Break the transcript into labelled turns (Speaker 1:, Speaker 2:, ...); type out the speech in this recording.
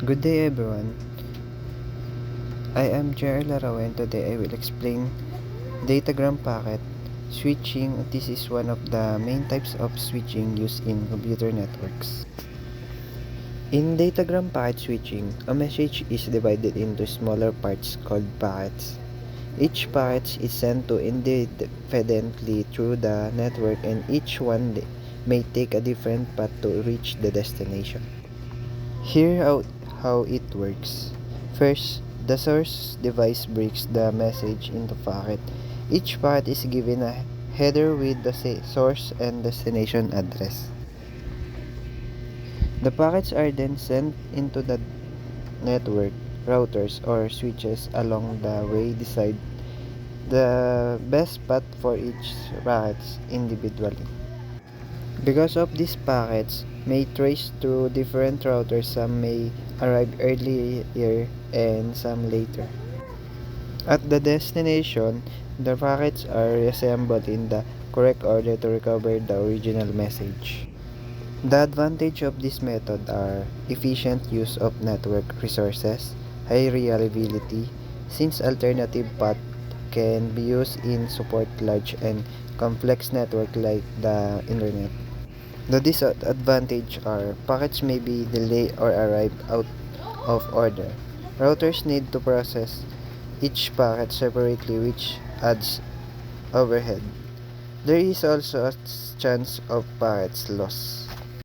Speaker 1: Good day everyone, I am Jerry Laraw and today I will explain datagram packet switching. This is one of the main types of switching used in computer networks. In datagram packet switching, a message is divided into smaller parts called packets. Each packet is sent to independently through the network and each one may take a different path to reach the destination. Here how it works. First, the source device breaks the message into packet. Each packet is given a header with the source and destination address. The packets are then sent into the network routers or switches along the way decide the best path for each packets individually. Because of these packets may trace through different routers, some may arrive earlier and some later. At the destination, the packets are reassembled in the correct order to recover the original message. The advantage of this method are efficient use of network resources, high reliability, since alternative paths can be used in support large and complex network like the internet. The disadvantage are packets may be delayed or arrive out of order. Routers need to process each packet separately, which adds overhead. There is also a chance of packets loss.